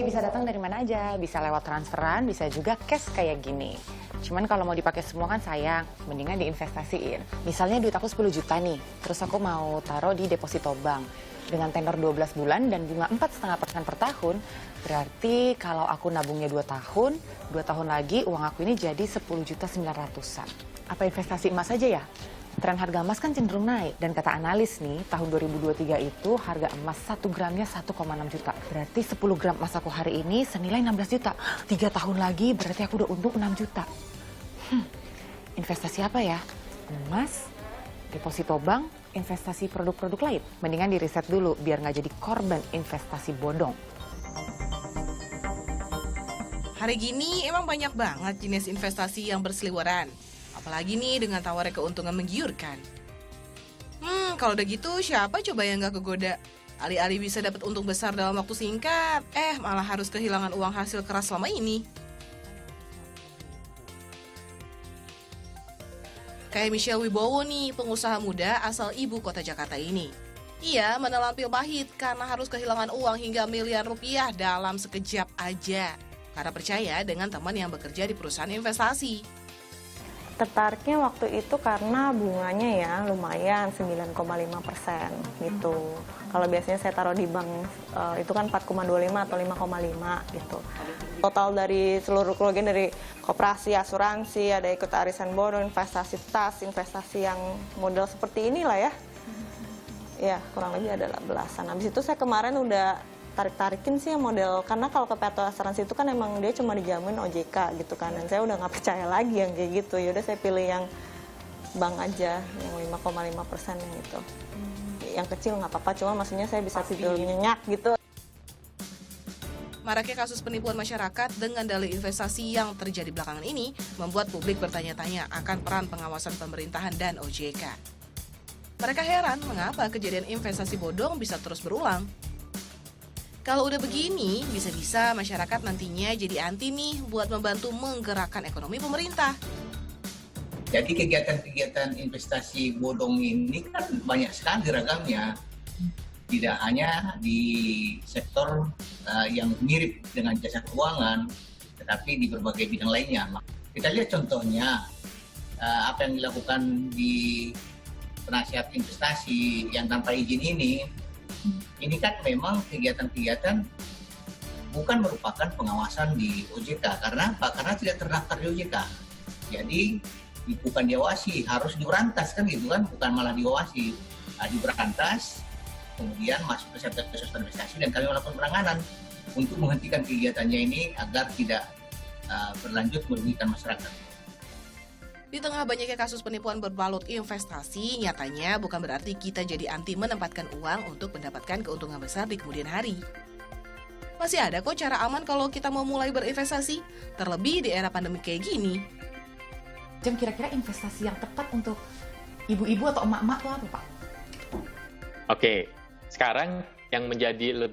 Investasi bisa datang dari mana aja, bisa lewat transferan, bisa juga cash kayak gini. Cuman kalau mau dipakai semua kan sayang, mendingan diinvestasiin. Misalnya duit aku 10 juta nih, terus aku mau taruh di deposito bank. Dengan tenor 12 bulan dan bunga 4,5% per tahun, berarti kalau aku nabungnya 2 tahun, 2 tahun lagi uang aku ini jadi 10.900.000-an. Apa investasi emas aja ya? Tren harga emas kan cenderung naik, dan kata analis nih, tahun 2023 itu harga emas 1 gramnya 1,6 juta. Berarti 10 gram emas aku hari ini senilai 16 juta. 3 tahun lagi berarti aku udah untung 6 juta. Investasi apa ya? Emas, deposito bank, investasi produk-produk lain. Mendingan diriset dulu biar nggak jadi korban investasi bodong. Hari gini emang banyak banget jenis investasi yang berseliweran. Apalagi nih dengan tawarnya keuntungan menggiurkan. Kalau udah gitu siapa coba yang nggak kegoda? Alih-alih bisa dapat untung besar dalam waktu singkat, malah harus kehilangan uang hasil keras selama ini. Kayak Michelle Wibowo nih, pengusaha muda asal ibu kota Jakarta ini. Ia menelan pil pahit karena harus kehilangan uang hingga miliar rupiah dalam sekejap aja. Karena percaya dengan teman yang bekerja di perusahaan investasi. Tertariknya waktu itu karena bunganya ya lumayan 9,5% gitu. Kalau biasanya saya taruh di bank itu kan 4,25 atau 5,5 gitu. Total dari seluruh kerugian dari koperasi, asuransi, ada ikut arisan bodong, investasi tas, investasi yang model seperti inilah ya. Ya kurang lebih ada belasan. Habis itu saya kemarin udah tarik-tarikin sih yang model, karena kalau ke Peto Asuransi itu kan emang dia cuma dijamin OJK gitu kan, dan saya udah nggak percaya lagi yang kayak gitu. Yaudah saya pilih yang bank aja, yang 5,5% yang itu. Yang kecil nggak apa-apa, cuma maksudnya saya bisa tidur nyenyak gitu. Maraknya kasus penipuan masyarakat dengan dalih investasi yang terjadi belakangan ini membuat publik bertanya-tanya akan peran pengawasan pemerintahan dan OJK. Mereka heran mengapa kejadian investasi bodong bisa terus berulang. Kalau udah begini, bisa-bisa masyarakat nantinya jadi anti nih buat membantu menggerakkan ekonomi pemerintah. Jadi kegiatan-kegiatan investasi bodong ini kan banyak sekali ragamnya. Tidak hanya di sektor yang mirip dengan jasa keuangan, tetapi di berbagai bidang lainnya. Kita lihat contohnya apa yang dilakukan di penasihat investasi yang tanpa izin ini kan memang kegiatan-kegiatan bukan merupakan pengawasan di OJK. Karena apa? Karena tidak terdaftar di OJK. Jadi bukan diawasi, harus diberantas kan gitu kan, bukan malah diawasi. Diberantas, kemudian masuk ke sektor investasi dan kami melakukan penanganan untuk menghentikan kegiatannya ini agar tidak berlanjut merugikan masyarakat. Di tengah banyaknya kasus penipuan berbalut investasi, nyatanya bukan berarti kita jadi anti menempatkan uang untuk mendapatkan keuntungan besar di kemudian hari. Masih ada kok cara aman kalau kita mau mulai berinvestasi, terlebih di era pandemi kayak gini. Jam kira-kira investasi yang tepat untuk ibu-ibu atau emak-emak tuh apa, Pak? Oke, sekarang yang menjadi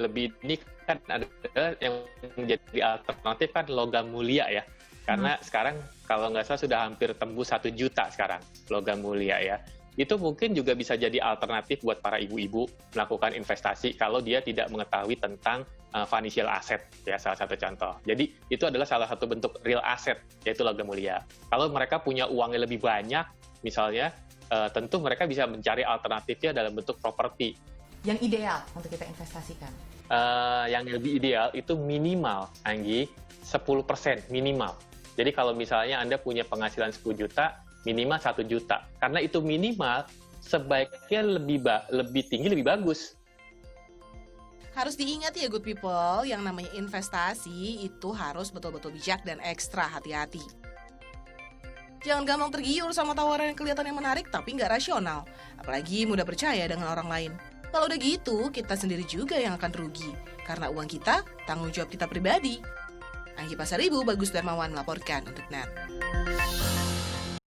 lebih ini kan adalah yang menjadi alternatif kan logam mulia ya. Karena sekarang kalau nggak salah sudah hampir tembus 1 juta sekarang logam mulia ya. Itu mungkin juga bisa jadi alternatif buat para ibu-ibu melakukan investasi kalau dia tidak mengetahui tentang financial asset ya, salah satu contoh. Jadi itu adalah salah satu bentuk real asset, yaitu logam mulia. Kalau mereka punya uangnya lebih banyak misalnya, tentu mereka bisa mencari alternatifnya dalam bentuk properti. Yang ideal untuk kita investasikan? Yang lebih ideal itu minimal, Anggi, 10% minimal. Jadi kalau misalnya Anda punya penghasilan 10 juta, minimal 1 juta. Karena itu minimal, sebaiknya lebih tinggi, lebih bagus. Harus diingat ya good people, yang namanya investasi itu harus betul-betul bijak dan ekstra hati-hati. Jangan gampang tergiur sama tawaran yang kelihatannya menarik tapi nggak rasional. Apalagi mudah percaya dengan orang lain. Kalau udah gitu, kita sendiri juga yang akan rugi. Karena uang kita, tanggung jawab kita pribadi. Anggi Pasaribu, Bagus Darmawan melaporkan untuk NET.